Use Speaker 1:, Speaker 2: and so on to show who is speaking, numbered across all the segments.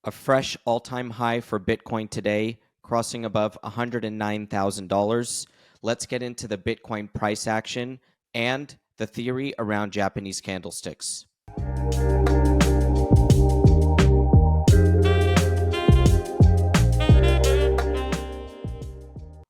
Speaker 1: A fresh all-time high for Bitcoin today, crossing above $109,000. Let's get into the Bitcoin price action and the theory around Japanese candlesticks.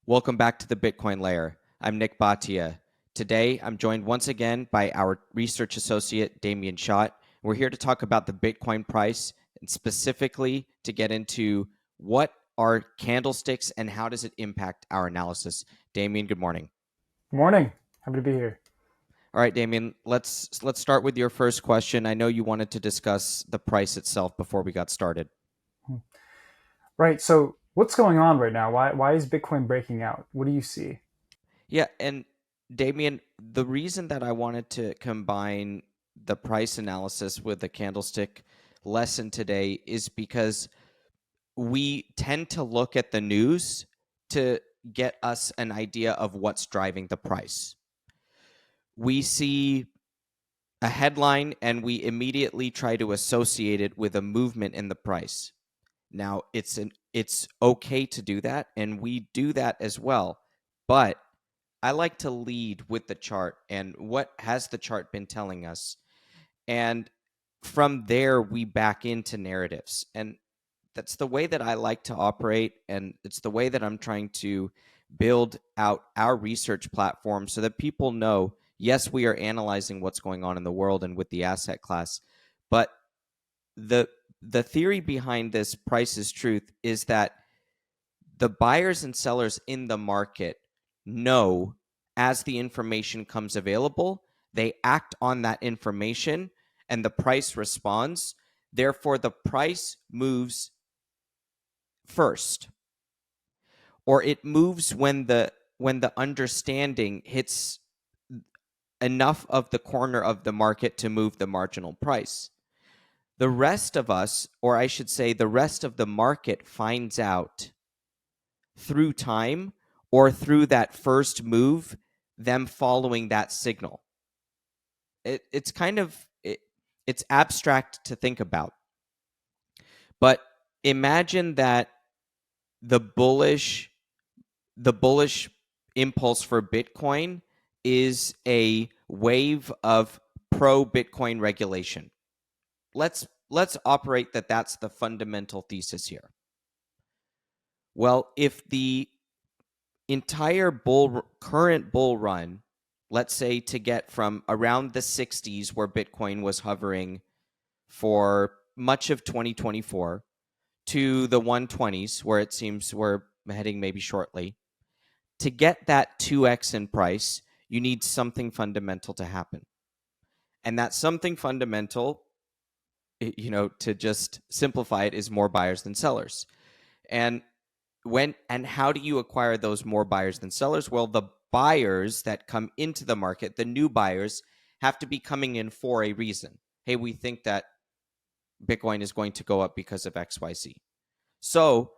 Speaker 1: Welcome back to the Bitcoin Layer. I'm Nick Bhatia. Today, I'm joined once again by our research associate, Damien Schott. We're here to talk about the Bitcoin price and specifically to get into what are candlesticks and how does it impact our analysis. Damien, good morning.
Speaker 2: Good morning. Happy to be here.
Speaker 1: All right, Damien, let's start with your first question. I know you wanted to discuss the price itself before we got started.
Speaker 2: Right. So what's going on right now? Why is Bitcoin breaking out? What do you see?
Speaker 1: Yeah, and Damien, the reason that I wanted to combine the price analysis with the candlestick lesson today is because we tend to look at the news to get us an idea of what's driving the price. We see a headline and we immediately try to associate it with a movement in the price. Now, it's okay to do that, and we do that as well, but I like to lead with the chart and what has the chart been telling us. And from there, we back into narratives. And that's the way that I like to operate. And it's the way that I'm trying to build out our research platform so that people know, yes, we are analyzing what's going on in the world and with the asset class. But the theory behind this price is truth is that the buyers and sellers in the market know as the information comes available, they act on that information and the price responds. Therefore, the price moves first, or it moves when the understanding hits enough of the corner of the market to move the marginal price. The rest of us, or I should say the rest of the market, finds out through time or through that first move, them following that signal. It's kind of it's abstract to think about, but imagine that the bullish impulse for Bitcoin is a wave of pro Bitcoin regulation. Let's operate that that's the fundamental thesis here. Well, if the entire current bull run, let's say to get from around the 60s where Bitcoin was hovering for much of 2024 to the 120s where it seems we're heading maybe shortly, to get that 2x in price, you need something fundamental to happen. And that something fundamental, to just simplify it, is more buyers than sellers. And how do you acquire those more buyers than sellers? Well, the buyers that come into the market, the new buyers, have to be coming in for a reason. Hey, we think that Bitcoin is going to go up because of XYZ. So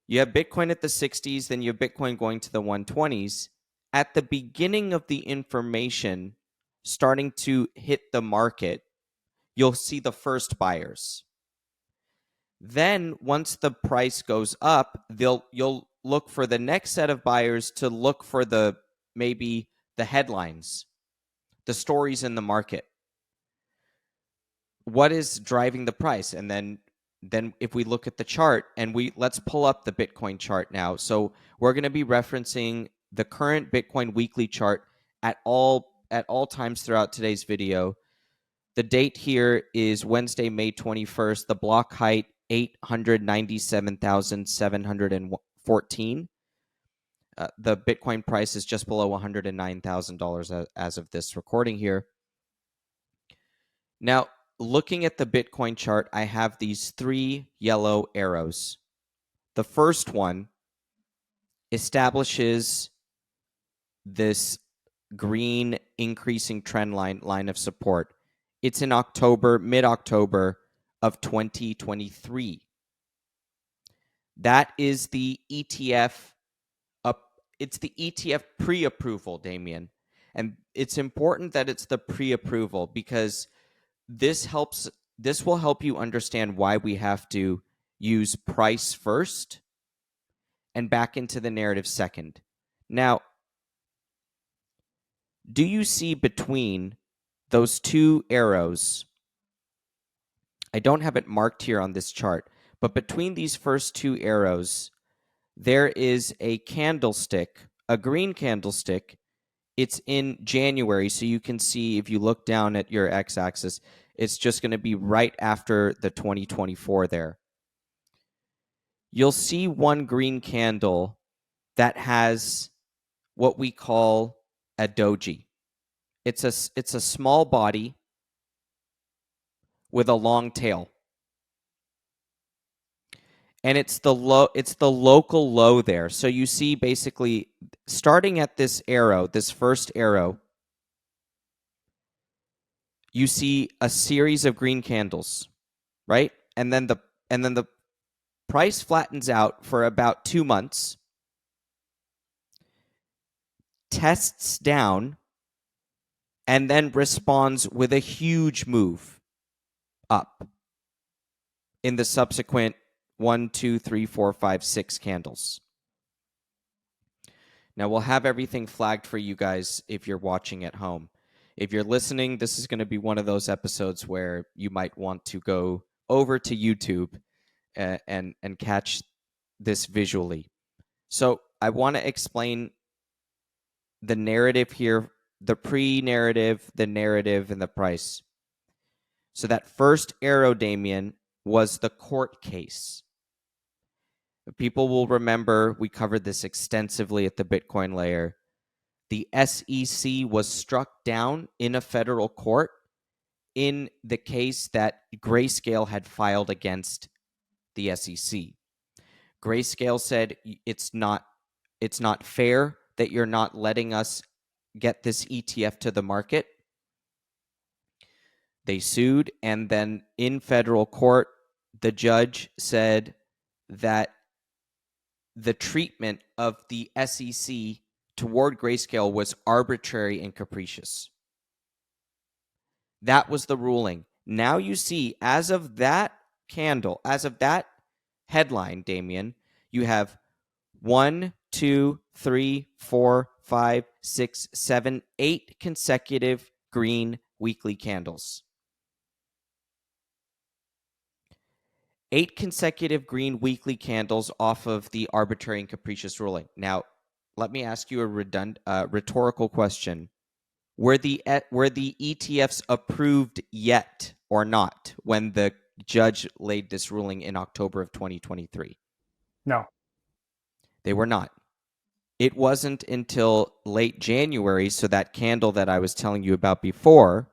Speaker 1: you have Bitcoin at the 60s, then you have Bitcoin going to the 120s. At the beginning of the information starting to hit the market, you'll see the first buyers. Then once the price goes up, you'll look for the next set of buyers to look for maybe the headlines, the stories in the market. What is driving the price? And then if we look at the chart and let's pull up the Bitcoin chart now. So we're going to be referencing the current Bitcoin weekly chart at all times throughout today's video. The date here is Wednesday, May 21st. The block height 897,714. The Bitcoin price is just below $109,000 as of this recording here. Now, looking at the Bitcoin chart, I have these three yellow arrows. The first one establishes this green increasing trend line of support. It's in mid-October of 2023. That is the ETF. It's the ETF pre-approval, Damien. And it's important that it's the pre-approval because this will help you understand why we have to use price first and back into the narrative second. Now, do you see between those two arrows? I don't have it marked here on this chart, but between these first two arrows, there is a candlestick, a green candlestick. It's in January, so you can see if you look down at your x-axis, it's just going to be right after the 2024 there. You'll see one green candle that has what we call a doji. It's a small body with a long tail. And it's the local low there. So you see basically starting at this arrow, this first arrow, you see a series of green candles, right? And then the price flattens out for about 2 months, tests down, and then responds with a huge move up in the subsequent 1, 2, 3, 4, 5, 6 candles. Now, we'll have everything flagged for you guys if you're watching at home. If you're listening, this is going to be one of those episodes where you might want to go over to YouTube and catch this visually. So I want to explain the narrative here, the pre-narrative, the narrative, and the price. So that first arrow, Damien, was the court case. People will remember we covered this extensively at the Bitcoin layer. The SEC was struck down in a federal court in the case that Grayscale had filed against the SEC. Grayscale said it's not fair that you're not letting us get this ETF to the market. They sued, and then in federal court, the judge said that the treatment of the SEC toward Grayscale was arbitrary and capricious. That was the ruling. Now you see, as of that candle, as of that headline, Damien, you have 1, 2, 3, 4, 5, 6, 7, 8 consecutive green weekly candles. 8 consecutive green weekly candles off of the arbitrary and capricious ruling. Now, let me ask you a rhetorical question. Were the ETFs approved yet or not when the judge laid this ruling in October of 2023?
Speaker 2: No.
Speaker 1: They were not. It wasn't until late January, so that candle that I was telling you about before,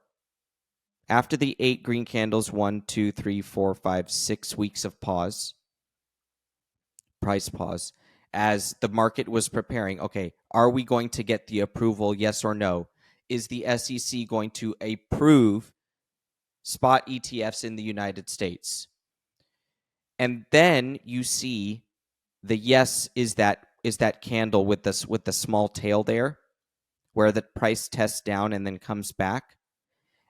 Speaker 1: after the 8 green candles, 1, 2, 3, 4, 5, 6 weeks of pause, price pause, as the market was preparing, okay, are we going to get the approval, yes or no? Is the SEC going to approve spot ETFs in the United States? And then you see the yes is that candle with the small tail there, where the price tests down and then comes back.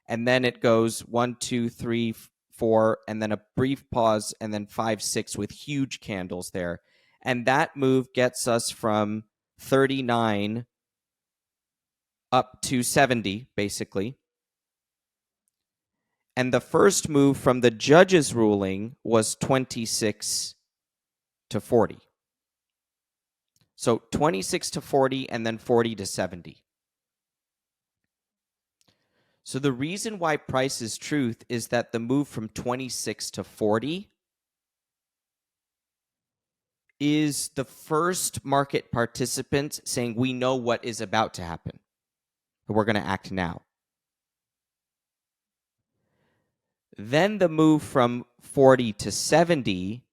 Speaker 1: And then it goes 1, 2, 3, 4, and then a brief pause, and then 5, 6 with huge candles there. And that move gets us from 39 up to 70, basically. And the first move from the judge's ruling was 26 to 40. So 26 to 40 and then 40 to 70. So the reason why price is truth is that the move from 26 to 40 is the first market participants saying we know what is about to happen. We're going to act now. Then the move from 40 to 70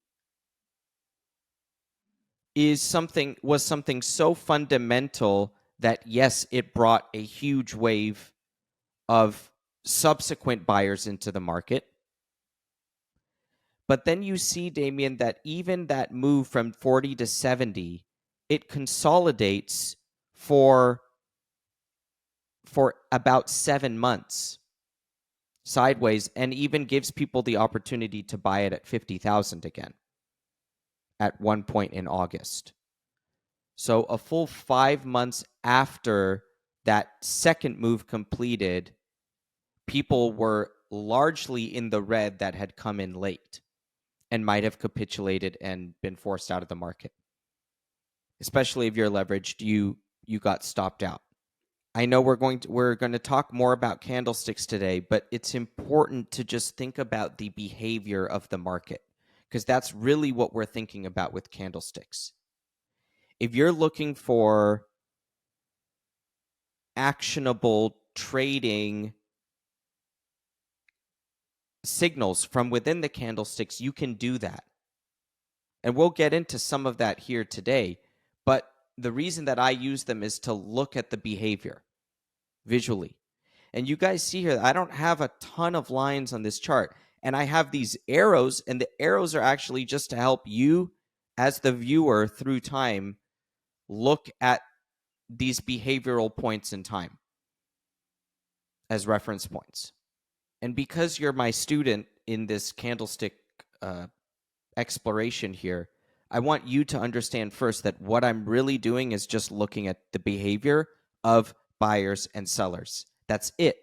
Speaker 1: was something so fundamental that, yes, it brought a huge wave of subsequent buyers into the market. But then you see, Damien, that even that move from 40 to 70, it consolidates for about 7 months sideways, and even gives people the opportunity to buy it at 50,000 again. at one point in August. So a full 5 months after that second move completed, people were largely in the red that had come in late and might have capitulated and been forced out of the market. Especially if you're leveraged, you got stopped out. I know we're going to talk more about candlesticks today, but it's important to just think about the behavior of the market, because that's really what we're thinking about with candlesticks. If you're looking for actionable trading signals from within the candlesticks, you can do that. And we'll get into some of that here today. But the reason that I use them is to look at the behavior visually. And you guys see here, I don't have a ton of lines on this chart. And I have these arrows, and the arrows are actually just to help you as the viewer through time look at these behavioral points in time as reference points. And because you're my student in this candlestick exploration here, I want you to understand first that what I'm really doing is just looking at the behavior of buyers and sellers. That's it.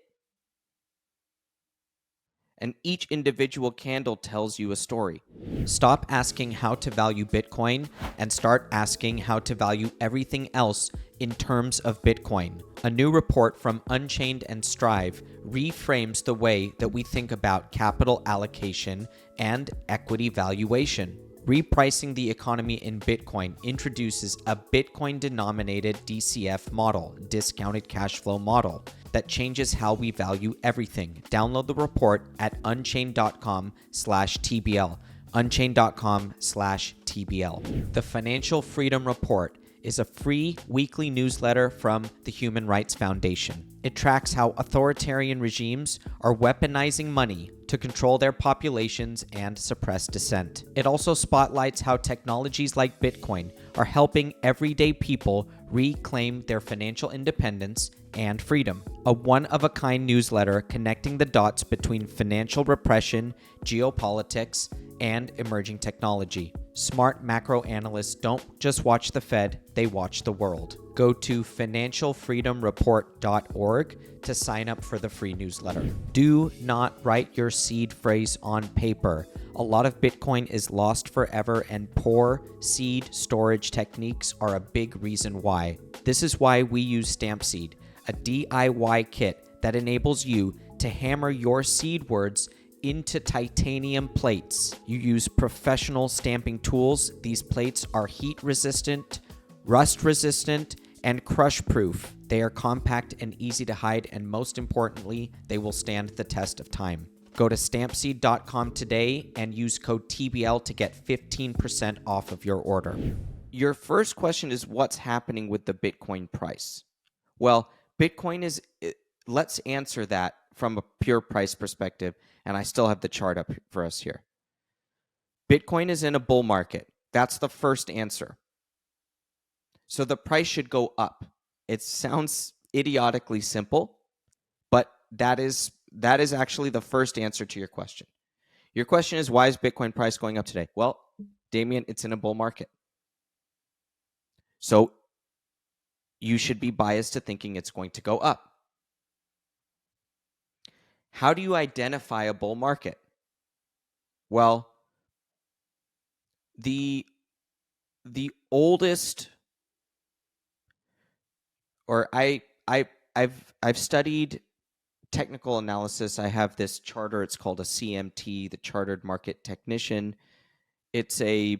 Speaker 1: And each individual candle tells you a story. Stop asking how to value Bitcoin and start asking how to value everything else in terms of Bitcoin. A new report from Unchained and Strive reframes the way that we think about capital allocation and equity valuation. Repricing the economy in Bitcoin introduces a Bitcoin-denominated DCF model, discounted cash flow model, that changes how we value everything. Download the report at unchained.com/TBL. Unchained.com/TBL. The Financial Freedom Report is a free weekly newsletter from the Human Rights Foundation. It tracks how authoritarian regimes are weaponizing money to control their populations and suppress dissent. It also spotlights how technologies like Bitcoin are helping everyday people reclaim their financial independence and freedom. A one-of-a-kind newsletter connecting the dots between financial repression, geopolitics, and emerging technology. Smart macro analysts don't just watch the Fed, they watch the world. Go to financialfreedomreport.org to sign up for the free newsletter. Do not write your seed phrase on paper. A lot of Bitcoin is lost forever, and poor seed storage techniques are a big reason why. This is why we use StampSeed, a DIY kit that enables you to hammer your seed words into titanium plates. You use professional stamping tools. These plates are heat resistant, rust resistant, and crush proof. They are compact and easy to hide, and most importantly, they will stand the test of time. Go to stampseed.com today and use code TBL to get 15% off of your order. Your first question is, what's happening with the Bitcoin price? Well, Bitcoin is, let's answer that from a pure price perspective, and I still have the chart up for us here. Bitcoin is in a bull market. That's the first answer. So the price should go up. It sounds idiotically simple, but that is actually the first answer to your question. Your question is, why is Bitcoin price going up today? Well, Damien, it's in a bull market. So you should be biased to thinking it's going to go up. How do you identify a bull market? Well, the oldest, or I've studied technical analysis. I have this charter. It's called a CMT, the Chartered Market Technician. It's a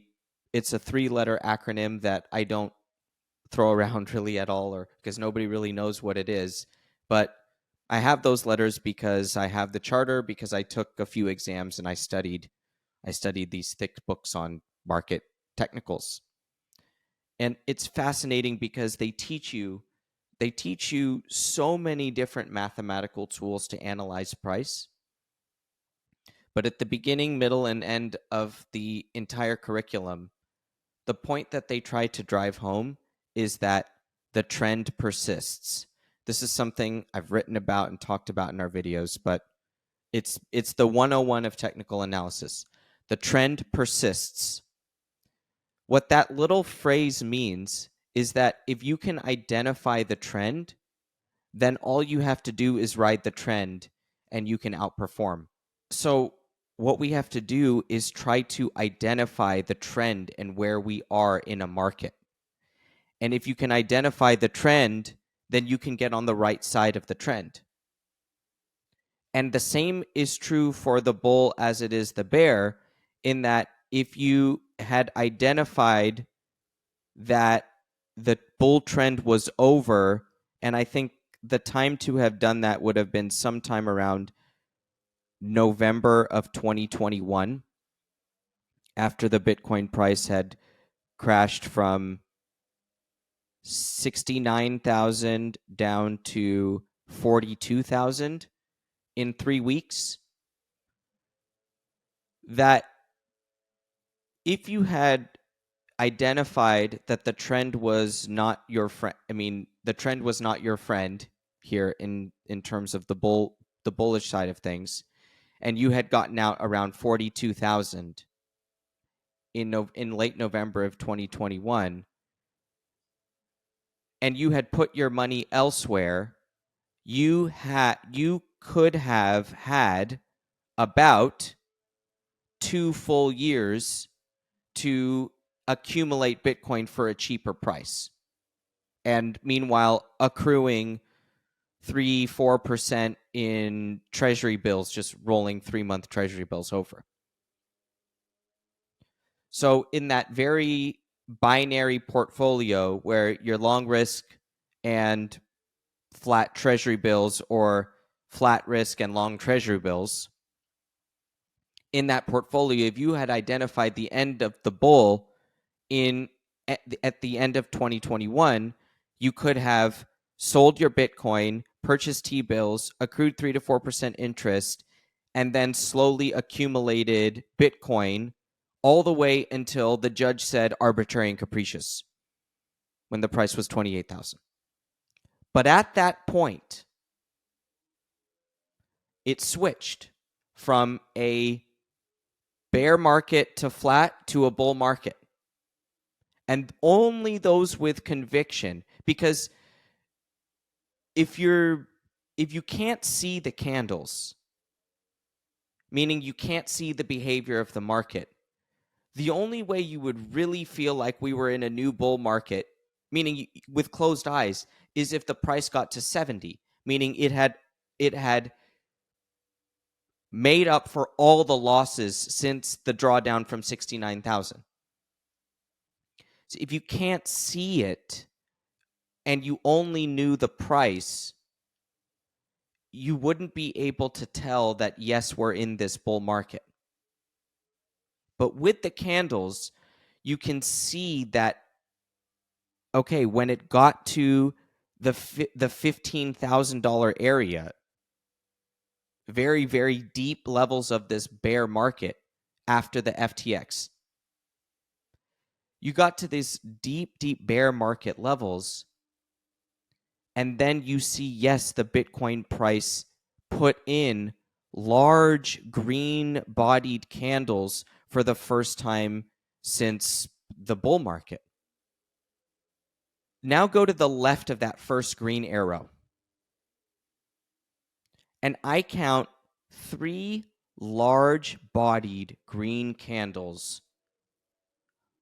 Speaker 1: 3-letter acronym that I don't throw around really at all, or because nobody really knows what it is. But I have those letters because I have the charter, because I took a few exams and I studied these thick books on market technicals. And it's fascinating because they teach you so many different mathematical tools to analyze price. But at the beginning, middle, and end of the entire curriculum, the point that they try to drive home is that the trend persists. This is something I've written about and talked about in our videos, but it's the 101 of technical analysis. The trend persists. What that little phrase means is that if you can identify the trend, then all you have to do is ride the trend and you can outperform. So what we have to do is try to identify the trend and where we are in a market. And if you can identify the trend, then you can get on the right side of the trend. And the same is true for the bull as it is the bear, in that if you had identified that the bull trend was over, and I think the time to have done that would have been sometime around November of 2021, after the Bitcoin price had crashed from 69,000 down to 42,000 in 3 weeks, that if you had identified that the trend was not your friend, the trend was not your friend here in terms of the bullish side of things, and you had gotten out around 42,000 in late November of 2021, and you had put your money elsewhere, you could have had about 2 full years to accumulate Bitcoin for a cheaper price. And meanwhile, accruing 3-4% in treasury bills, just rolling 3-month treasury bills over. So in that very binary portfolio where you're long risk and flat treasury bills, or flat risk and long treasury bills, in that portfolio, if you had identified the end of the bull at the end of 2021, you could have sold your Bitcoin, purchased T-bills, accrued 3-4% interest, and then slowly accumulated Bitcoin all the way until the judge said arbitrary and capricious, when the price was 28,000. But at that point, it switched from a bear market to flat to a bull market. And only those with conviction, because if you can't see the candles, meaning you can't see the behavior of the market, the only way you would really feel like we were in a new bull market, meaning with closed eyes, is if the price got to 70, meaning it had made up for all the losses since the drawdown from 69,000. So if you can't see it and you only knew the price, you wouldn't be able to tell that, yes, we're in this bull market. But with the candles, you can see that, okay, when it got to the $15,000 area, very, very deep levels of this bear market after the FTX, you got to these deep, deep bear market levels, and then you see, yes, the Bitcoin price put in large green-bodied candles for the first time since the bull market. Now go to the left of that first green arrow, and I count 3 large-bodied green candles.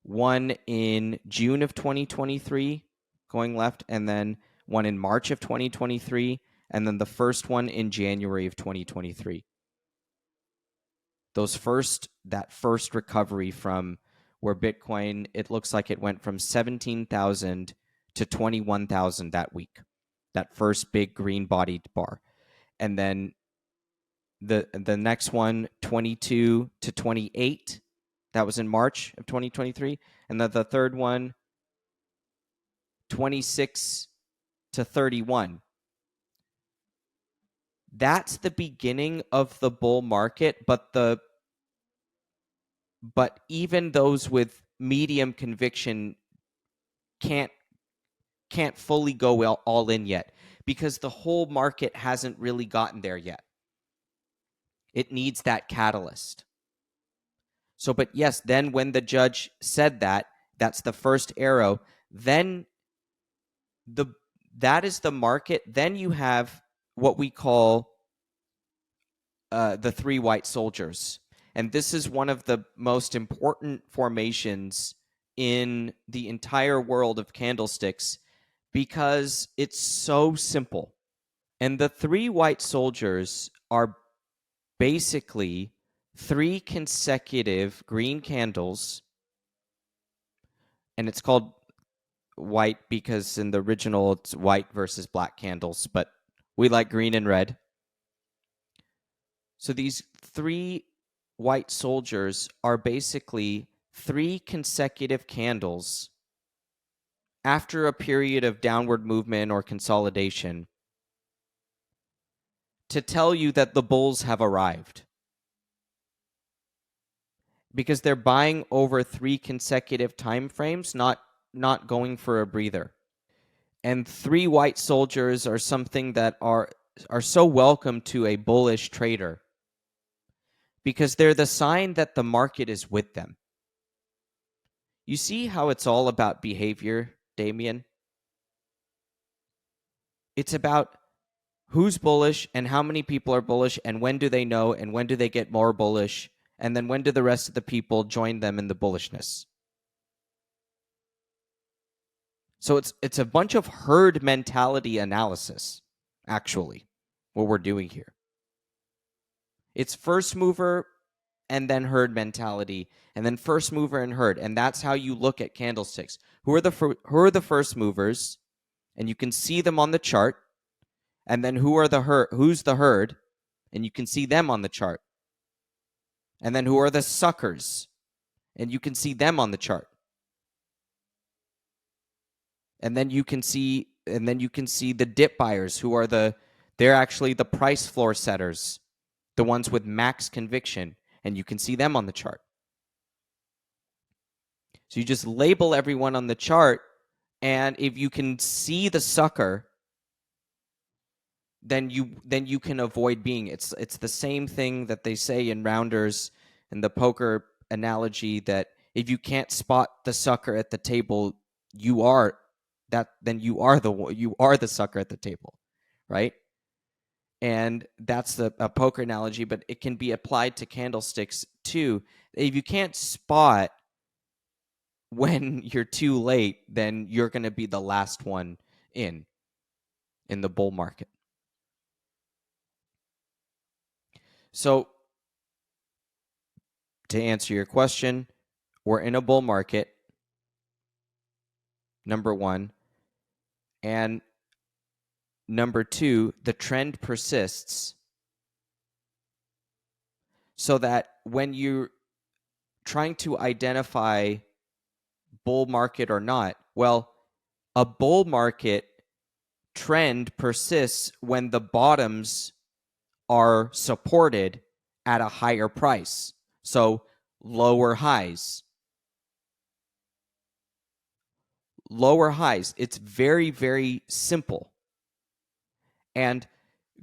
Speaker 1: One in June of 2023, going left, and then one in March of 2023, and then the first one in January of 2023. That first recovery from where Bitcoin, it looks like it went from 17,000 to 21,000 that week. That first big green-bodied bar. And then the next one, 22 to 28, that was in March of 2023. And then the third one, 26 to 31. That's the beginning of the bull market, but even those with medium conviction can't fully go all in yet, because the whole market hasn't really gotten there yet. It needs that catalyst. So, but yes, then when the judge said that, That's the first arrow. Then that is the market. Then you have what we call the three white soldiers. And this is one of the most important formations in the entire world of candlesticks because it's so simple. And the three white soldiers are basically three consecutive green candles. And it's called white because in the original it's white versus black candles, but we like green and red. So these three white soldiers are basically three consecutive candles after a period of downward movement or consolidation to tell you that the bulls have arrived. Because they're buying over three consecutive time frames, not going for a breather. And three white soldiers are something that are so welcome to a bullish trader because they're the sign that the market is with them. You see how it's all about behavior, Damien? It's about who's bullish and how many people are bullish and when do they know and when do they get more bullish and then when do the rest of the people join them in the bullishness. So it's a bunch of herd mentality analysis, actually, what we're doing here. It's first mover and then herd mentality, and then first mover and herd, and that's how you look at candlesticks. Who are the first movers? And you can see them on the chart. And then who's the herd? And you can see them on the chart. And then who are the suckers? And you can see them on the chart. And then you can see the dip buyers who are they're actually the price floor setters, the ones with max conviction, and you can see them on the chart. So you just label everyone on the chart, and if you can see the sucker, then you can avoid being. It's the same thing that they say in rounders in the poker analogy that if you can't spot the sucker at the table, you are the sucker at the table, right? And that's a poker analogy, but it can be applied to candlesticks too. If you can't spot when you're too late, then you're going to be the last one in the bull market. So to answer your question, we're in a bull market, number one. And number two, the trend persists so that when you're trying to identify bull market or not, well, a bull market trend persists when the bottoms are supported at a higher price. So lower highs. It's very, very simple. And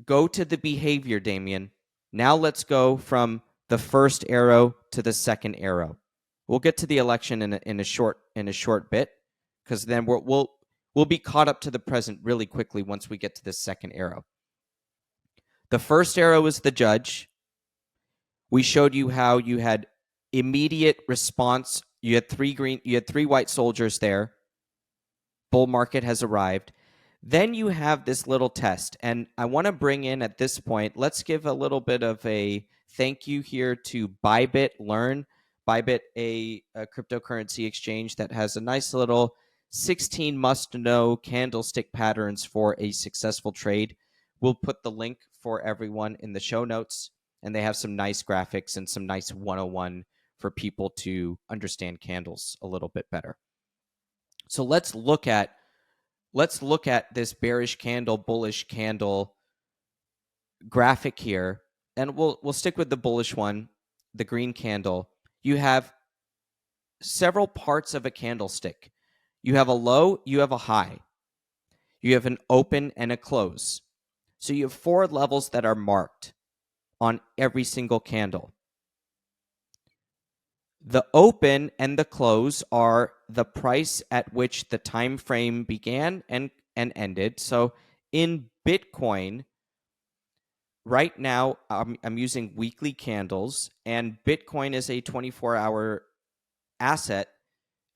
Speaker 1: go to the behavior, Damien. Now let's go from the first arrow to the second arrow. We'll get to the election in a short bit, because then we'll be caught up to the present really quickly once we get to the second arrow. The first arrow is the judge. We showed you how you had immediate response. You had three white soldiers there. Bull market has arrived. Then you have this little test, and I want to bring in at this point, let's give a little bit of a thank you here to Bybit Learn. Bybit, a cryptocurrency exchange that has a nice little 16 must-know candlestick patterns for a successful trade. We'll put the link for everyone in the show notes, and they have some nice graphics and some nice 101 for people to understand candles a little bit better. So let's look at this bearish candle, bullish candle graphic here, and we'll stick with the bullish one, the green candle. You have several parts of a candlestick. You have a low, you have a high. You have an open and a close. So you have four levels that are marked on every single candle. The open and the close are the price at which the time frame began and ended. So in Bitcoin, right now, I'm using weekly candles, and Bitcoin is a 24-hour asset,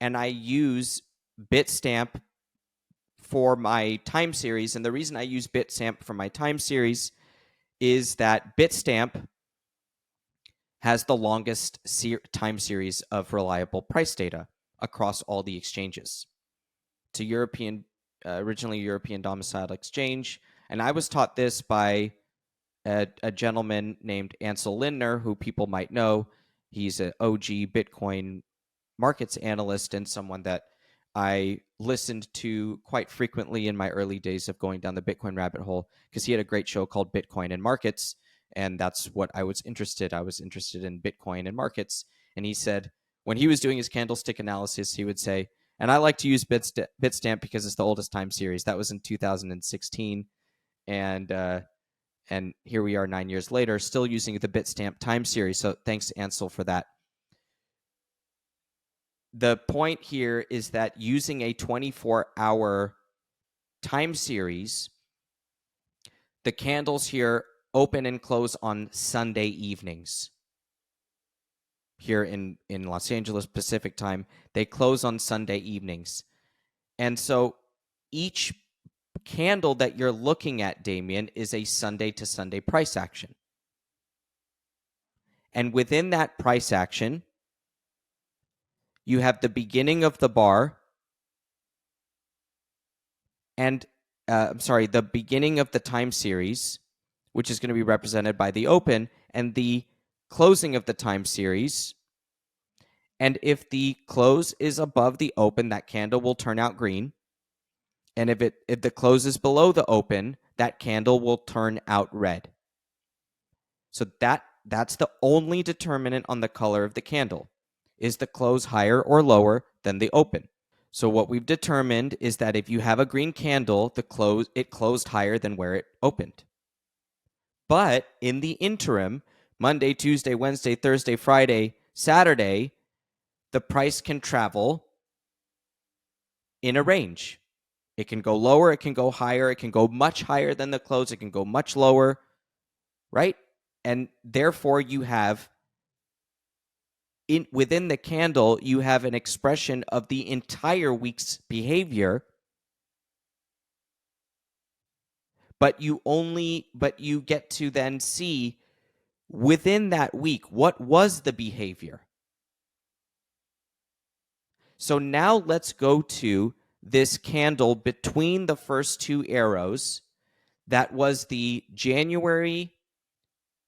Speaker 1: and I use Bitstamp for my time series. And the reason I use Bitstamp for my time series is that Bitstamp has the longest time series of reliable price data across all the exchanges. It's a originally European domiciled exchange, and I was taught this by a gentleman named Ansel Lindner, who people might know. He's an OG Bitcoin markets analyst and someone that I listened to quite frequently in my early days of going down the Bitcoin rabbit hole, because he had a great show called Bitcoin and Markets, and that's what I was interested. I was interested in Bitcoin and markets, and he said when he was doing his candlestick analysis, he would say, and I like to use Bitstamp because it's the oldest time series. That was in 2016, and here we are 9 years later, still using the Bitstamp time series. So thanks, Ansel, for that. The point here is that using a 24-hour time series, the candles here open and close on Sunday evenings. Here in Los Angeles Pacific time, they close on Sunday evenings. And so each candle that you're looking at, Damien, is a Sunday to Sunday price action. And within that price action, you have the beginning of the bar and the beginning of the time series, which is going to be represented by the open, and the closing of the time series. And if the close is above the open, that candle will turn out green. And if the close is below the open, that candle will turn out red. So that's the only determinant on the color of the candle. Is the close higher or lower than the open? So what we've determined is that if you have a green candle, it closed higher than where it opened. But in the interim, Monday, Tuesday, Wednesday, Thursday, Friday, Saturday, the price can travel in a range. It can go lower, it can go higher, it can go much higher than the close, it can go much lower, right? And therefore you have within the candle, you have an expression of the entire week's behavior, but you get to then see within that week what was the behavior. So now let's go to this candle between the first two arrows. That was the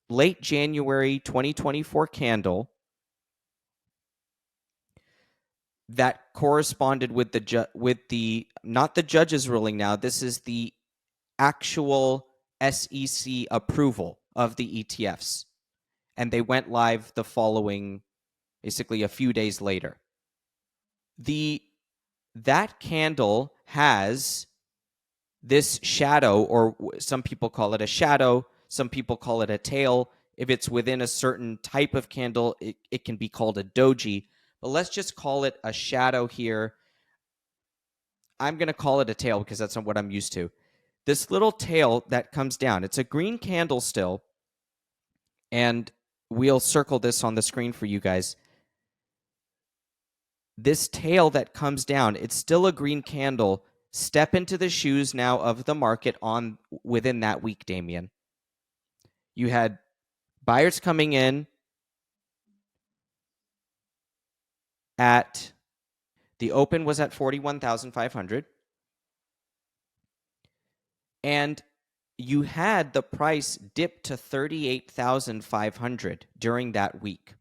Speaker 1: late January 2024 candle that corresponded with the not the judge's ruling now. This is the actual SEC approval of the ETFs. And they went live the following, basically a few days later. That candle has this shadow, or some people call it a shadow, some people call it a tail. If it's within a certain type of candle, it can be called a doji. But let's just call it a shadow here. I'm going to call it a tail because that's what I'm used to. This little tail that comes down, it's a green candle still, and we'll circle this on the screen for you guys. This tail that comes down, it's still a green candle. Step into the shoes now of the market within that week, Damien. You had buyers coming in at the open was at 41,500, and you had the price dip to 38,500 during that week.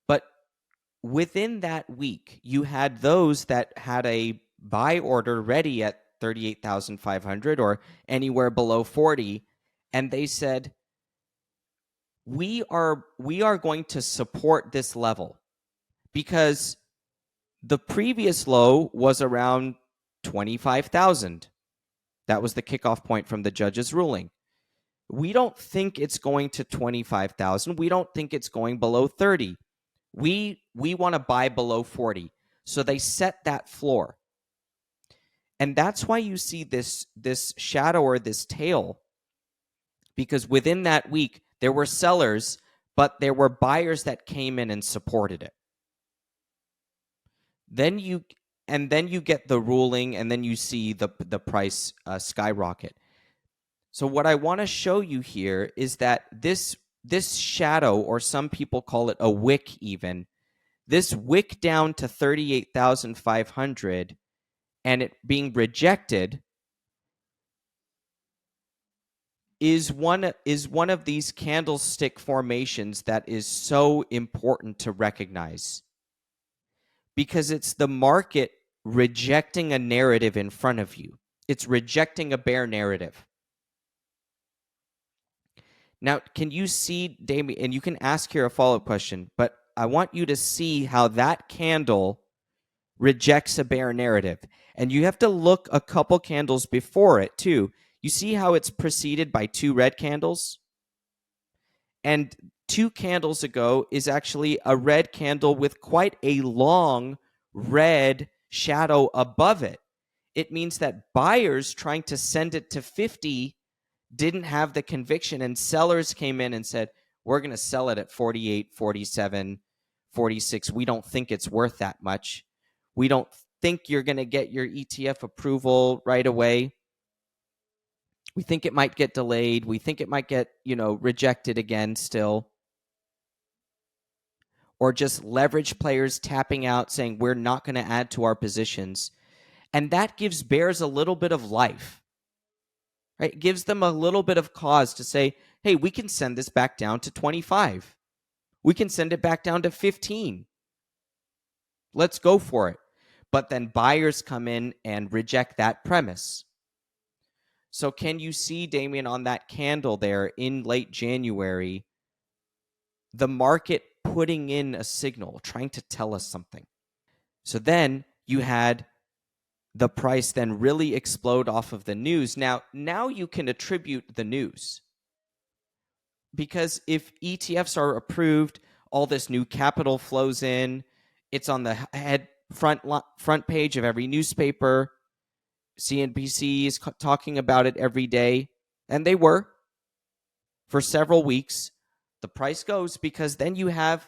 Speaker 1: But within that week, you had those that had a buy order ready at 38,500 or anywhere below 40, and they said, we are going to support this level because the previous low was around 25,000. That was the kickoff point from the judge's ruling. We don't think it's going to 25,000. We don't think it's going below 30. We want to buy below 40. So they set that floor. And that's why you see this shadow or this tail, because within that week there were sellers, but there were buyers that came in and supported it. Then you get the ruling, and then you see the price skyrocket. So what I want to show you here is that this shadow, or some people call it a wick even, this wick down to 38,500 and it being rejected is one of these candlestick formations that is so important to recognize, because it's the market rejecting a narrative in front of you. It's rejecting a bear narrative. Now, can you see, Damien, and you can ask here a follow-up question, but I want you to see how that candle rejects a bear narrative. And you have to look a couple candles before it, too. You see how it's preceded by two red candles? And 2 candles ago is actually a red candle with quite a long red shadow above it. It means that buyers trying to send it to 50 didn't have the conviction, and sellers came in and said, we're going to sell it at 48, 47, 46. We don't think it's worth that much. We don't think you're going to get your ETF approval right away. We think it might get delayed. We think it might get, rejected again still. Or just leverage players tapping out saying, we're not going to add to our positions. And that gives bears a little bit of life. Right? It gives them a little bit of cause to say, hey, we can send this back down to 25. We can send it back down to 15. Let's go for it. But then buyers come in and reject that premise. So can you see, Damien, on that candle there in late January, the market putting in a signal, trying to tell us something? So then you had the price then really explode off of the news. Now you can attribute the news, because if ETFs are approved, all this new capital flows in. It's on the front page of every newspaper. CNBC is talking about it every day, and they were for several weeks. The price goes, because then you have,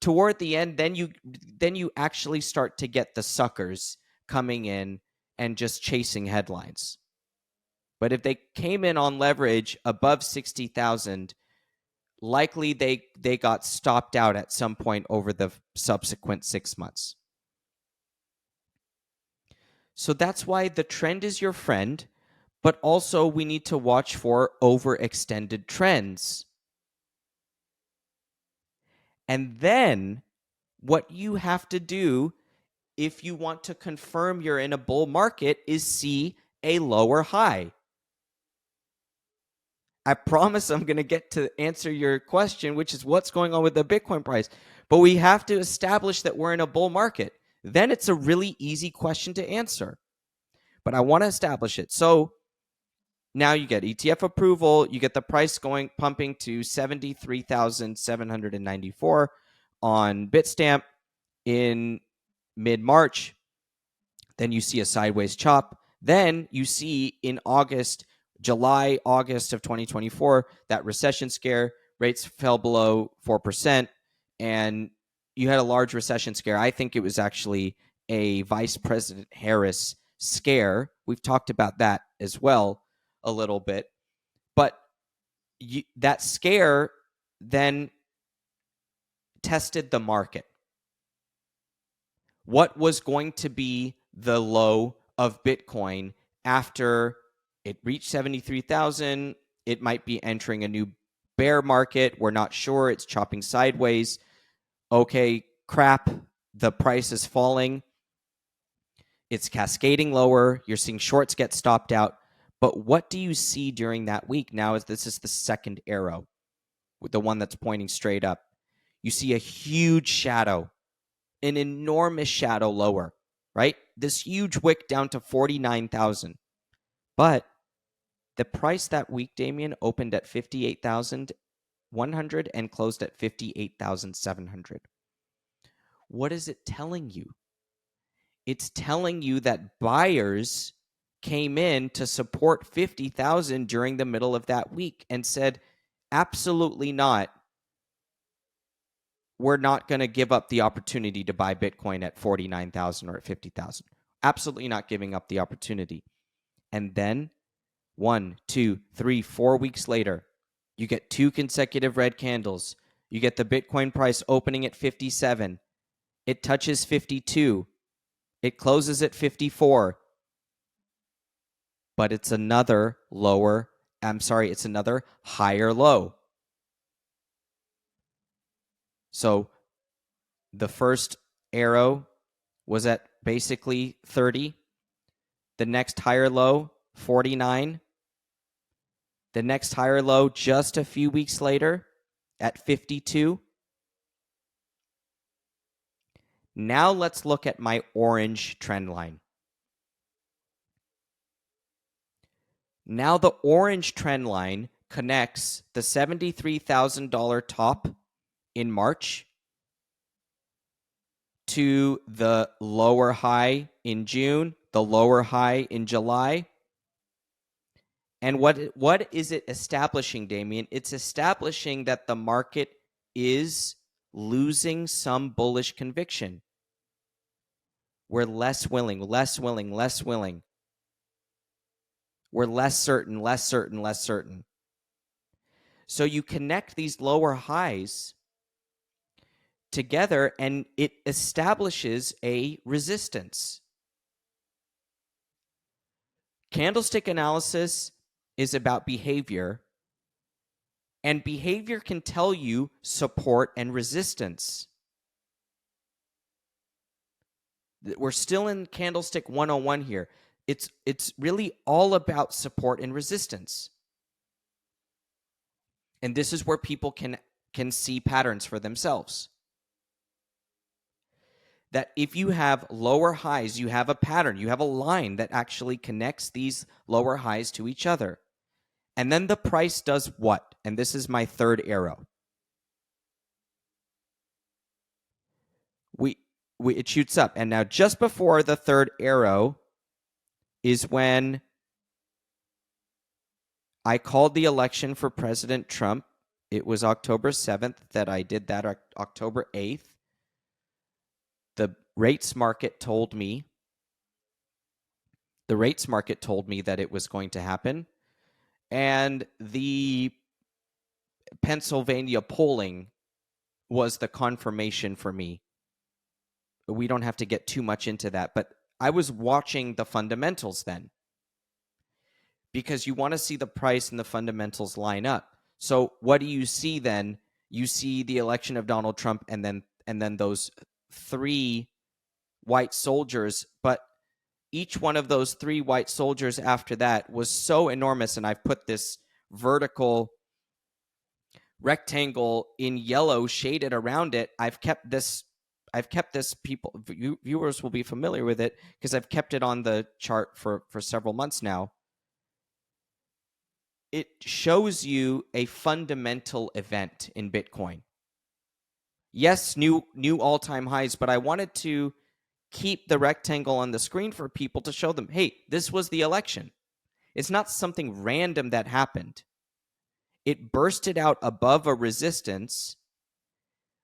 Speaker 1: toward the end, then you actually start to get the suckers coming in and just chasing headlines. But if they came in on leverage above 60,000, likely they got stopped out at some point over the subsequent 6 months. So that's why the trend is your friend, but also we need to watch for overextended trends. And then what you have to do, if you want to confirm you're in a bull market, is see a lower high. I promise I'm going to get to answer your question, which is what's going on with the Bitcoin price. But we have to establish that we're in a bull market. Then it's a really easy question to answer. But I want to establish it. So now you get ETF approval. You get the price pumping to 73,794 on Bitstamp in mid-March. Then you see a sideways chop. Then you see in July, August of 2024, that recession scare, rates fell below 4%, and you had a large recession scare. I think it was actually a Vice President Harris scare. We've talked about that as well a little bit. But that scare then tested the market. What was going to be the low of Bitcoin after it reached 73,000? It might be entering a new bear market. We're not sure. It's chopping sideways. Okay, crap. The price is falling. It's cascading lower. You're seeing shorts get stopped out. But what do you see during that week? Now, this is the second arrow, with the one that's pointing straight up. You see a huge shadow, an enormous shadow lower, right? This huge wick down to 49,000. But The price that week, Damien, opened at 58,100 and closed at 58,700. What is it telling you? It's telling you that buyers came in to support 50,000 during the middle of that week and said, absolutely not. We're not going to give up the opportunity to buy Bitcoin at 49,000 or at 50,000. Absolutely not giving up the opportunity. And then 1, 2, 3, 4 weeks later, you get 2 consecutive red candles. You get the Bitcoin price opening at 57. It touches 52. It closes at 54. But it's another it's another higher low. So the first arrow was at basically 30. The next higher low, 49. The next higher low just a few weeks later at 52. Now let's look at my orange trend line. Now the orange trend line connects the $73,000 top in March to the lower high in June, the lower high in July. And what is it establishing, Damien? It's establishing that the market is losing some bullish conviction. We're less willing. We're less certain. So you connect these lower highs together and it establishes a resistance. Candlestick analysis is about behavior, and behavior can tell you support and resistance. We're still in Candlestick 101 here. It's really all about support and resistance. And this is where people can see patterns for themselves. That if you have lower highs, you have a pattern, you have a line that actually connects these lower highs to each other. And then the price does what? And this is my third arrow. It shoots up. And now just before the third arrow is when I called the election for President Trump. It was October 7th that I did that, October 8th. The rates market told me that it was going to happen. And the Pennsylvania polling was the confirmation for me. We don't have to get too much into that, but I was watching the fundamentals then, because you want to see the price and the fundamentals line up. So what do you see then? You see the election of Donald Trump and then those 3 white soldiers, but each one of those 3 white soldiers after that was so enormous, and I've put this vertical rectangle in yellow shaded around it. I've kept this, people, viewers will be familiar with it because I've kept it on the chart for several months now. It shows you a fundamental event in Bitcoin. Yes, new all-time highs, but I wanted to keep the rectangle on the screen for people to show them, hey, this was the election. It's not something random that happened. It bursted out above a resistance,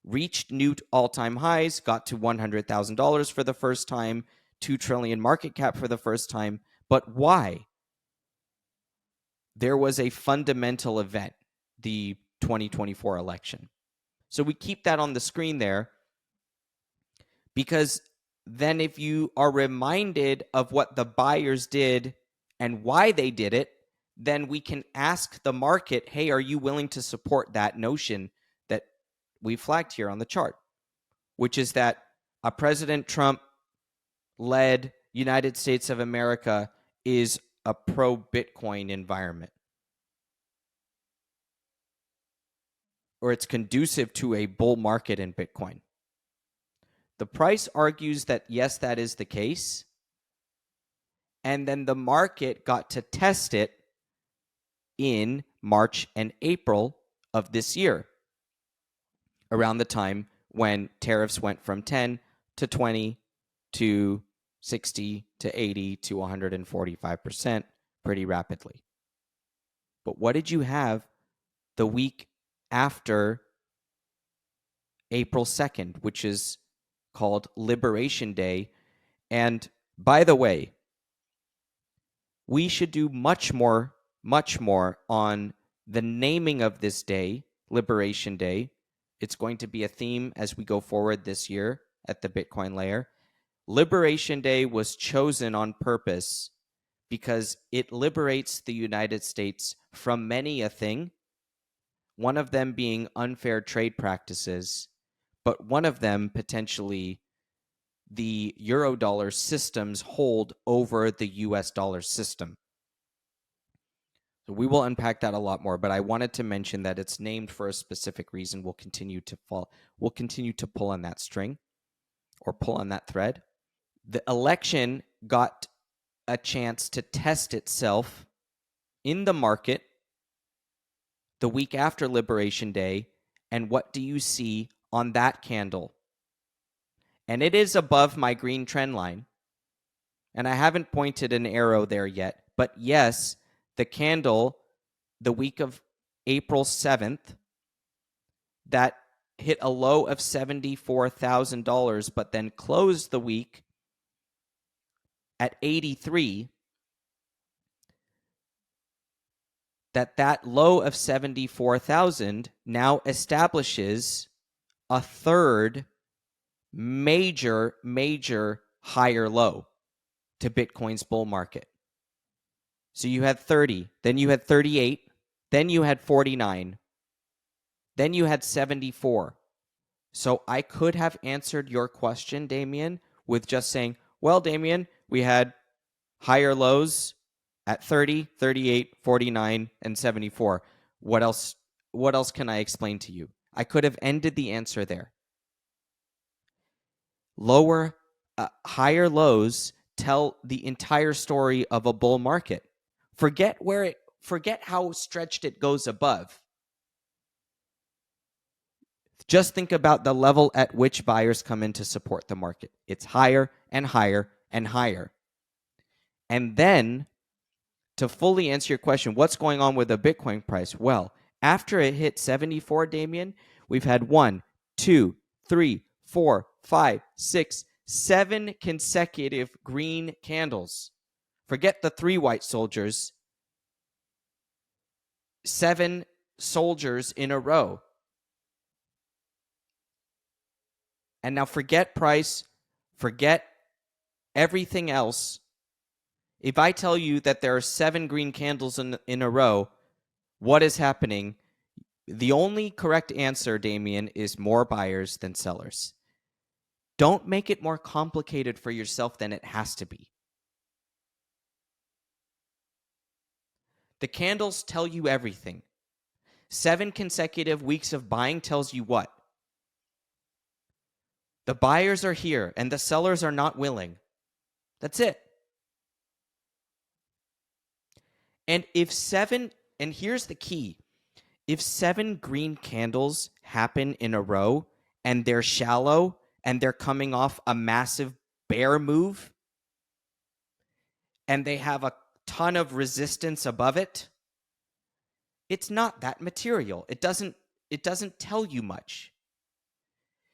Speaker 1: reached new all-time highs, got to $100,000 for the first time, 2 trillion market cap for the first time. But why? There was a fundamental event, the 2024 election. So we keep that on the screen there, because then if you are reminded of what the buyers did and why they did it, then we can ask the market, hey, are you willing to support that notion that we flagged here on the chart, which is that a President Trump-led United States of America is a pro-Bitcoin environment, or it's conducive to a bull market in Bitcoin. The price argues that, yes, that is the case. And then the market got to test it in March and April of this year, around the time when tariffs went from 10 to 20 to 60 to 80 to 145% pretty rapidly. But what did you have the week after April 2nd, which is called Liberation Day? And by the way, we should do much more on the naming of this day, Liberation Day. It's going to be a theme as we go forward this year at the Bitcoin layer. Liberation Day was chosen on purpose because it liberates the United States from many a thing, one of them being unfair trade practices, but one of them potentially the Eurodollar system's hold over the US dollar system. So we will unpack that a lot more, but I wanted to mention that it's named for a specific reason. We'll continue to pull on that string or pull on that thread. The election got a chance to test itself in the market the week after Liberation Day. And what do you see on that candle? And it is above my green trend line. And I haven't pointed an arrow there yet. But yes, the candle, the week of April 7th, that hit a low of $74,000, but then closed the week at 83, that low of 74,000 now establishes a third major higher low to Bitcoin's bull market. So you had 30, then you had 38, then you had 49, then you had 74. So I could have answered your question, Damien, with just saying, well, Damien, we had higher lows at 30, 38, 49, and 74. What else can I explain to you? I could have ended the answer there. Higher lows tell the entire story of a bull market. Forget how stretched it goes above. Just think about the level at which buyers come in to support the market. It's higher and higher and higher. And then, to fully answer your question, what's going on with the Bitcoin price? Well, after it hit 74, Damien, we've had 1, 2, 3, 4, 5, 6, 7 consecutive green candles. Forget the 3 white soldiers. 7 soldiers in a row. And now forget price, forget everything else. If I tell you that there are 7 green candles in a row, what is happening? The only correct answer, Damien, is more buyers than sellers. Don't make it more complicated for yourself than it has to be. The candles tell you everything. 7 consecutive weeks of buying tells you what? The buyers are here and the sellers are not willing. That's it. And and here's the key. If 7 green candles happen in a row and they're shallow and they're coming off a massive bear move and they have a ton of resistance above it, it's not that material. It doesn't tell you much.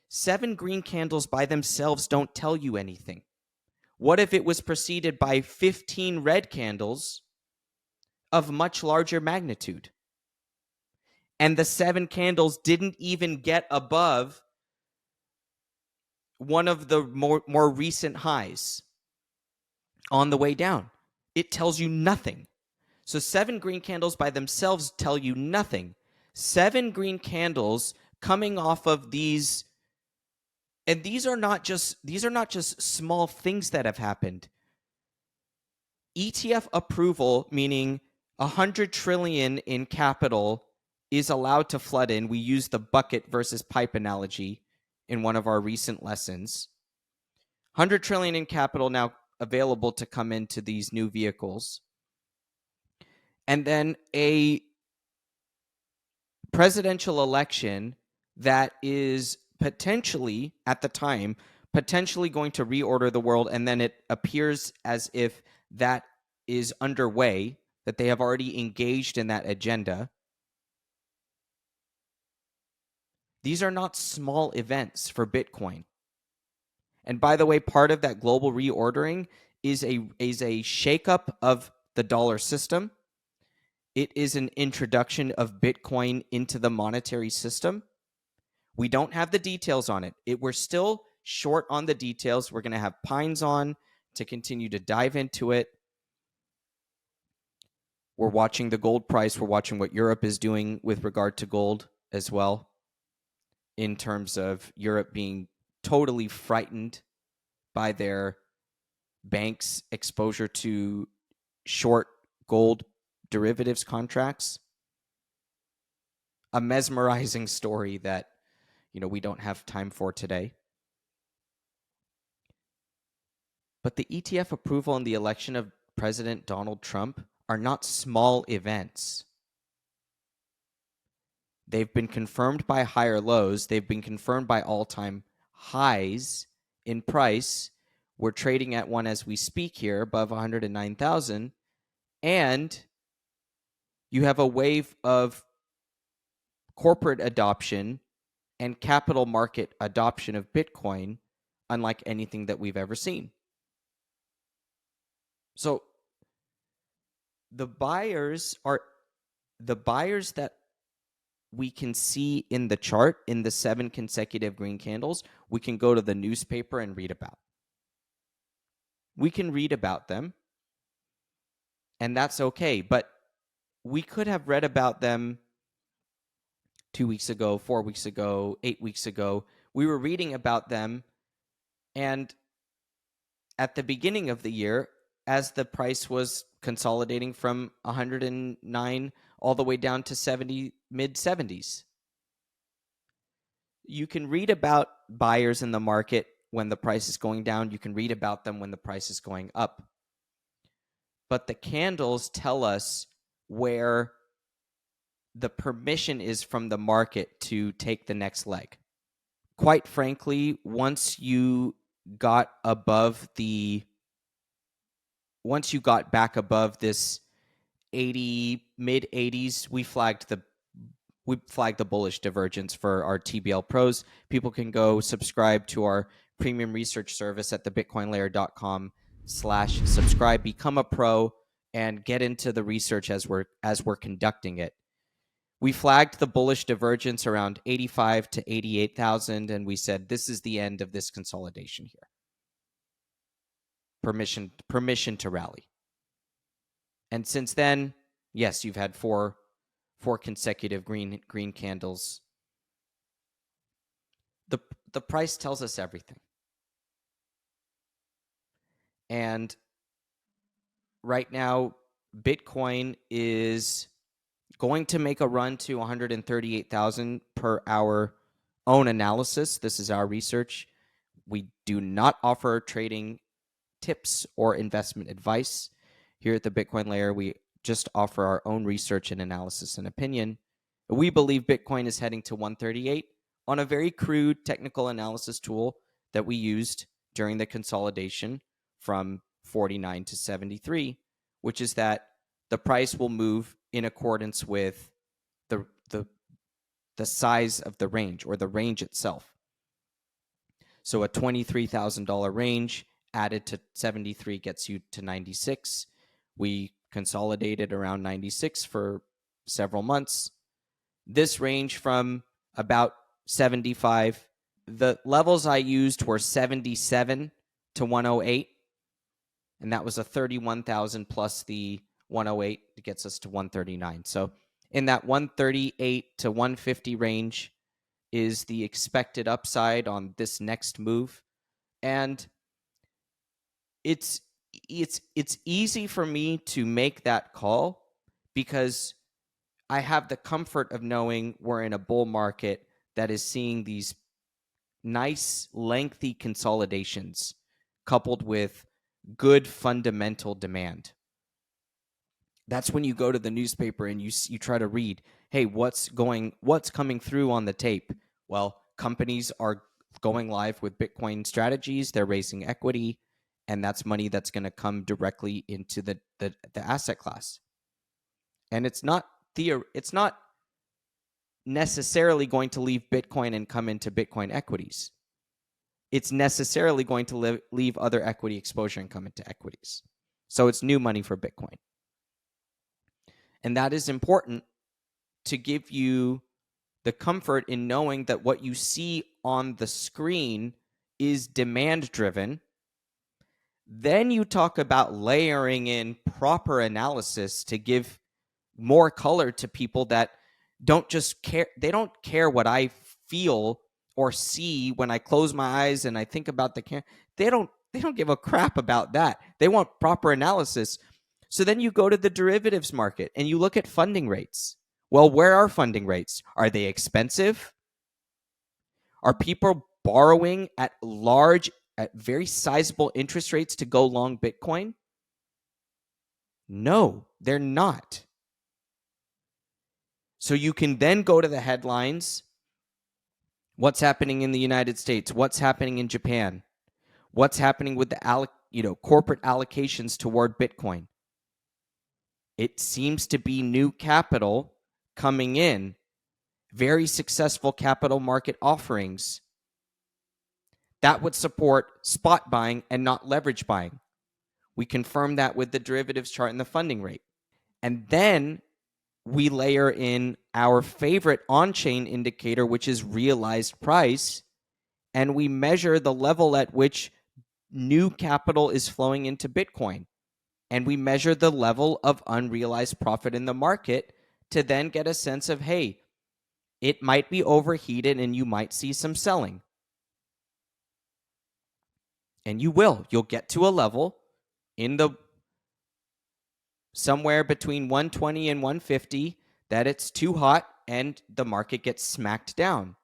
Speaker 1: 7 green candles by themselves don't tell you anything. What if it was preceded by 15 red candles of much larger magnitude? And the 7 candles didn't even get above one of the more recent highs on the way down. It tells you nothing. So 7 green candles by themselves tell you nothing. 7 green candles coming off of these, and these are not just small things that have happened. ETF approval, meaning 100 trillion in capital is allowed to flood in. We use the bucket versus pipe analogy in one of our recent lessons. 100 trillion in capital now available to come into these new vehicles. and then a presidential election that is potentially, at the time, potentially going to reorder the world, and then it appears as if that is underway, that they have already engaged in that agenda. These are not small events for Bitcoin. And by the way, part of that global reordering is a shakeup of the dollar system. It is an introduction of Bitcoin into the monetary system. We don't have the details on it. We're still short on the details. We're going to have Pines on to continue to dive into it. We're watching the gold price. We're watching what Europe is doing with regard to gold as well, in terms of Europe being totally frightened by their banks' exposure to short gold derivatives contracts. A mesmerizing story that, we don't have time for today. But the ETF approval and the election of President Donald Trump are not small events. They've been confirmed by higher lows. They've been confirmed by all-time highs in price. We're trading at one as we speak here, above 109,000. And you have a wave of corporate adoption and capital market adoption of Bitcoin unlike anything that we've ever seen. So the buyers that we can see in the chart, in the 7 consecutive green candles, we can go to the newspaper and read about. We can read about them, and that's okay. But we could have read about them 2 weeks ago, 4 weeks ago, 8 weeks ago. We were reading about them, and at the beginning of the year, as the price was consolidating from 109 all the way down to mid-70s. You can read about buyers in the market when the price is going down. You can read about them when the price is going up. But the candles tell us where the permission is from the market to take the next leg. Quite frankly, once you got back above this mid 80s, we flagged the bullish divergence for our TBL pros. People can go subscribe to our premium research service at thebitcoinlayer.com/subscribe, become a pro, and get into the research as we're conducting it. We flagged the bullish divergence around 85 to 88,000, and we said this is the end of this consolidation here. Permission to rally. And since then, yes, you've had four consecutive green candles. The price tells us everything. And right now, Bitcoin is going to make a run to 138,000 per our own analysis. This is our research. We do not offer trading tips or investment advice. Here at the Bitcoin Layer, we just offer our own research and analysis and opinion. We believe Bitcoin is heading to 138 on a very crude technical analysis tool that we used during the consolidation from 49 to 73, which is that the price will move in accordance with the size of the range, or the range itself. So a $23,000 range added to 73 gets you to 96. We consolidated around 96 for several months. This range from about 75. The levels I used were 77 to 108, and that was a 31,000 plus the 108 that gets us to 139. So in that 138 to 150 range is the expected upside on this next move. And it's easy for me to make that call because I have the comfort of knowing we're in a bull market that is seeing these nice, lengthy consolidations coupled with good fundamental demand. That's when you go to the newspaper and you try to read, hey, what's coming through on the tape? Well, companies are going live with Bitcoin strategies, they're raising equity, and that's money that's going to come directly into the asset class. And it's not necessarily going to leave Bitcoin and come into Bitcoin equities. It's necessarily going to leave other equity exposure and come into equities. So it's new money for Bitcoin. And that is important to give you the comfort in knowing that what you see on the screen is demand driven. Then you talk about layering in proper analysis to give more color to people that don't just care. They don't care what I feel or see when I close my eyes and I think about the They don't give a crap about that. They want proper analysis. So then you go to the derivatives market and you look at funding rates. Well, where are funding rates? Are they expensive? Are people borrowing at very sizable interest rates to go long Bitcoin? No, they're not. So you can then go to the headlines. What's happening in the United States? What's happening in Japan? What's happening with the corporate allocations toward Bitcoin? It seems to be new capital coming in, very successful capital market offerings that would support spot buying and not leverage buying. We confirm that with the derivatives chart and the funding rate. And then we layer in our favorite on-chain indicator, which is realized price, and we measure the level at which new capital is flowing into Bitcoin. And we measure the level of unrealized profit in the market to then get a sense of, hey, it might be overheated and you might see some selling. And you will. You'll get to a level in the somewhere between 120 and 150 that it's too hot and the market gets smacked down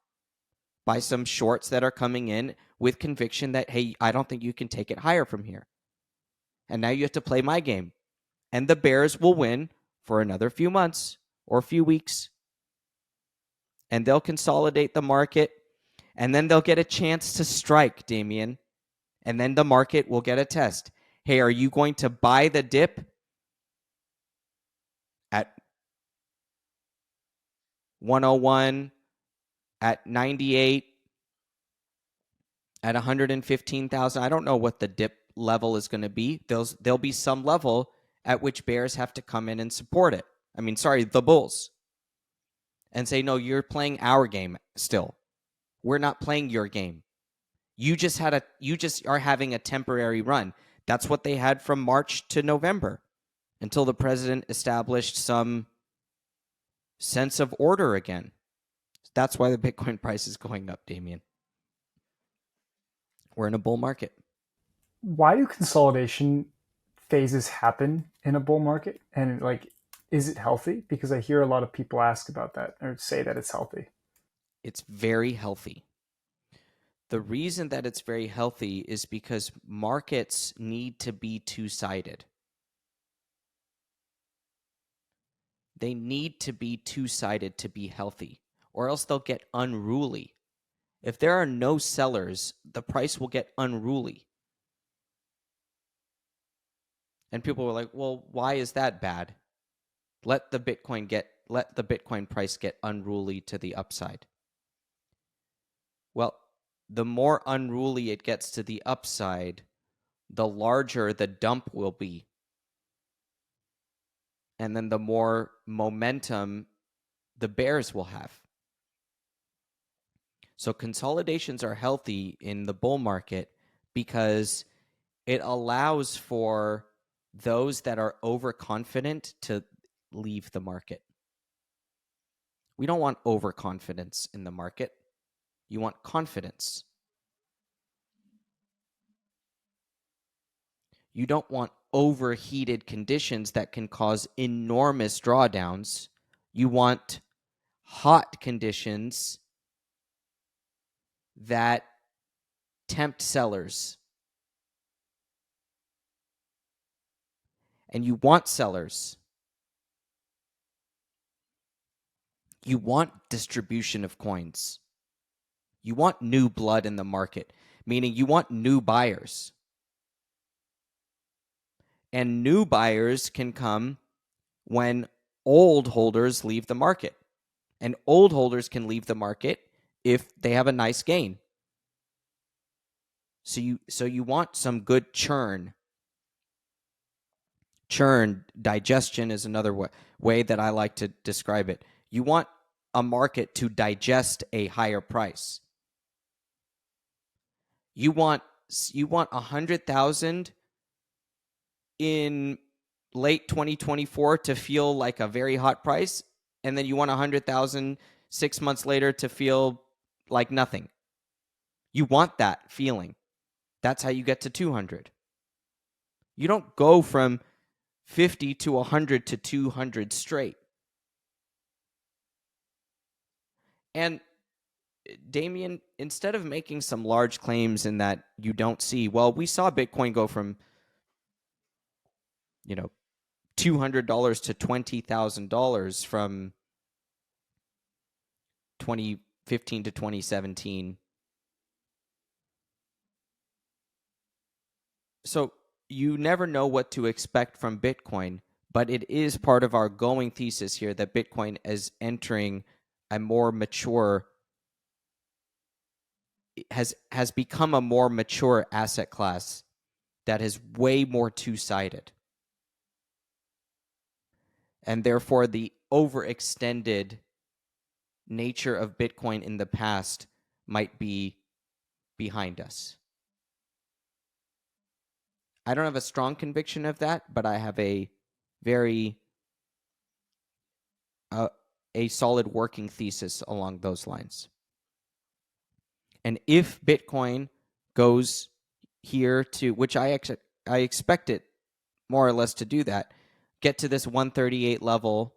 Speaker 1: by some shorts that are coming in with conviction that, hey, I don't think you can take it higher from here. And now you have to play my game. And the bears will win for another few months or a few weeks. And they'll consolidate the market. And then they'll get a chance to strike, Damien. And then the market will get a test. Hey, are you going to buy the dip at 101, at 98, at 115,000? I don't know what the dip level is going to be. There'll be some level at which bears have to come in and support it. The bulls. And say, no, you're playing our game still. We're not playing your game. You just are having a temporary run. That's what they had from March to November until the president established some sense of order again. That's why the Bitcoin price is going up, Damien. We're in a bull market.
Speaker 2: Why do consolidation phases happen in a bull market? And is it healthy? Because I hear a lot of people ask about that or say that it's healthy.
Speaker 1: It's very healthy. The reason that it's very healthy is because markets need to be two-sided. They need to be two-sided to be healthy, or else they'll get unruly. If there are no sellers, the price will get unruly. And people were like, well, why is that bad? Let the Bitcoin price get unruly to the upside. Well, the more unruly it gets to the upside, the larger the dump will be. And then the more momentum the bears will have. So consolidations are healthy in the bull market because it allows for those that are overconfident to leave the market. We don't want overconfidence in the market. You want confidence. You don't want overheated conditions that can cause enormous drawdowns. You want hot conditions that tempt sellers. And you want sellers You want distribution of coins. You want new blood in the market, meaning you want new buyers. And new buyers can come when old holders leave the market. And old holders can leave the market if they have a nice gain. So you want some good churn. Churn, digestion is another way that I like to describe it. You want a market to digest a higher price. You want 100,000 in late 2024 to feel like a very hot price, and then you want 100,000 6 months later to feel like nothing. You want that feeling. That's how you get to 200. You don't go from 50 to 100 to 200 straight. And Damien, instead of making some large claims in that you don't see, well, we saw Bitcoin go from, $200 to $20,000 from 2015 to 2017. So you never know what to expect from Bitcoin, but it is part of our going thesis here that Bitcoin is entering a more mature, has become a more mature asset class that is way more two-sided. And therefore, the overextended nature of Bitcoin in the past might be behind us. I don't have a strong conviction of that, but I have a very a solid working thesis along those lines. And if Bitcoin goes here to, which I expect it more or less to do that, get to this 138 level,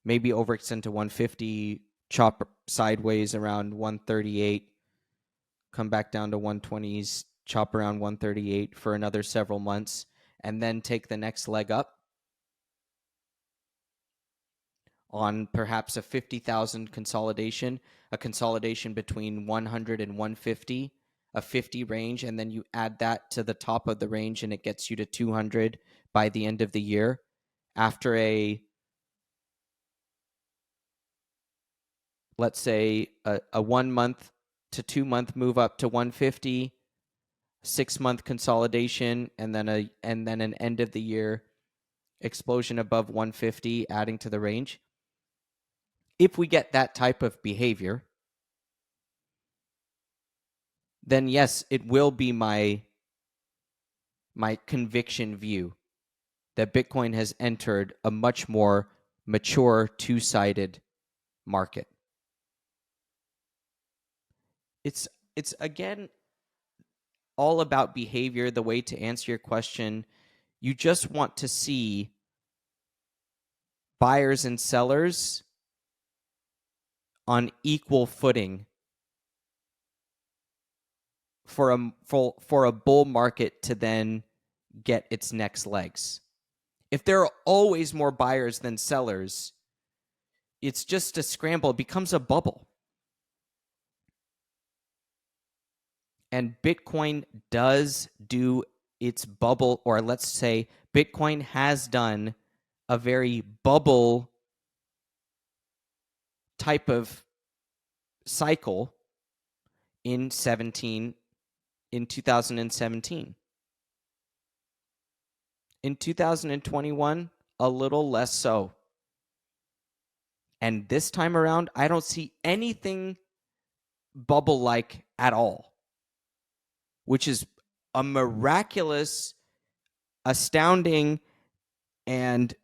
Speaker 1: maybe overextend to 150, chop sideways around 138, come back down to 120s, chop around 138 for another several months, and then take the next leg up on perhaps a 50,000 consolidation, a consolidation between 100 and 150, a 50 range, and then you add that to the top of the range and it gets you to 200 by the end of the year after let's say a 1 month to 2 month move up to 150, 6 month consolidation, and then an end of the year explosion above 150, adding to the range. If we get that type of behavior, then yes, it will be my conviction view that Bitcoin has entered a much more mature two-sided market. It's again all about behavior. The way to answer your question, you just want to see buyers and sellers on equal footing for a bull market to then get its next legs. If there are always more buyers than sellers, it's just a scramble. It becomes a bubble. And Bitcoin does do its bubble, or let's say Bitcoin has done a very bubble type of cycle in 2017. In 2021, a little less so. And this time around, I don't see anything bubble-like at all, which is a miraculous, astounding, and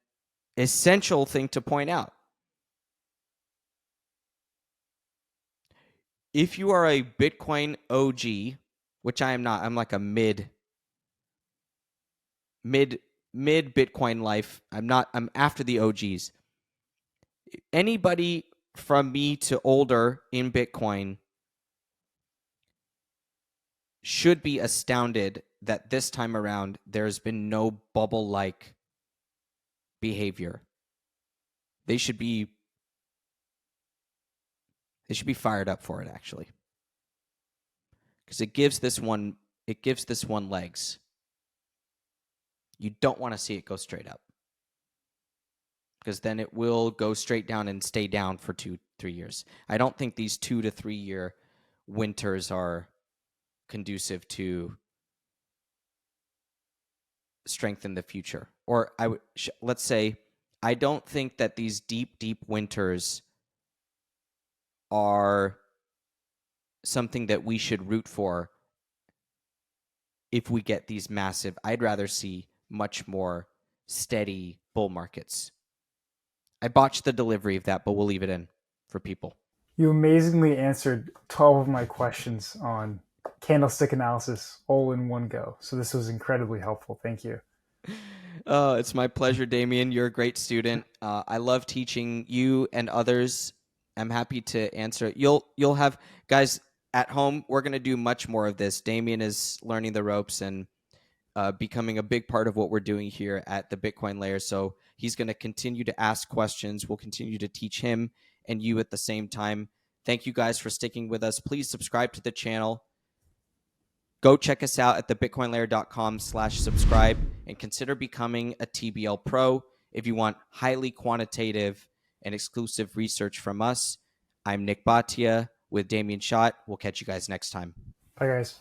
Speaker 1: essential thing to point out. If you are a Bitcoin OG, which I am not, I'm like a mid Bitcoin life. I'm after the OGs. Anybody from me to older in Bitcoin should be astounded that this time around there's been no bubble-like behavior. They should be They should be fired up for it, actually, because it gives this one legs. You don't want to see it go straight up, because then it will go straight down and stay down for 2-3 years. I don't think these 2 to 3 year winters are conducive to strengthen the future. Or let's say, I don't think that these deep winters are something that we should root for if we get these massive. I'd rather see much more steady bull markets. I botched the delivery of that, but we'll leave it in for people.
Speaker 2: You amazingly answered 12 of my questions on candlestick analysis all in one go. So this was incredibly helpful. Thank you.
Speaker 1: It's my pleasure, Damien. You're a great student. I love teaching you and others. I'm happy to answer. You'll have guys at home. We're going to do much more of this. Damien is learning the ropes and becoming a big part of what we're doing here at the Bitcoin Layer. So he's going to continue to ask questions. We'll continue to teach him and you at the same time. Thank you guys for sticking with us. Please subscribe to the channel. Go check us out at thebitcoinlayer.com/subscribe and consider becoming a TBL Pro if you want highly quantitative and exclusive research from us. I'm Nick Bhatia with Damien Schott. We'll catch you guys next time.
Speaker 2: Bye, guys.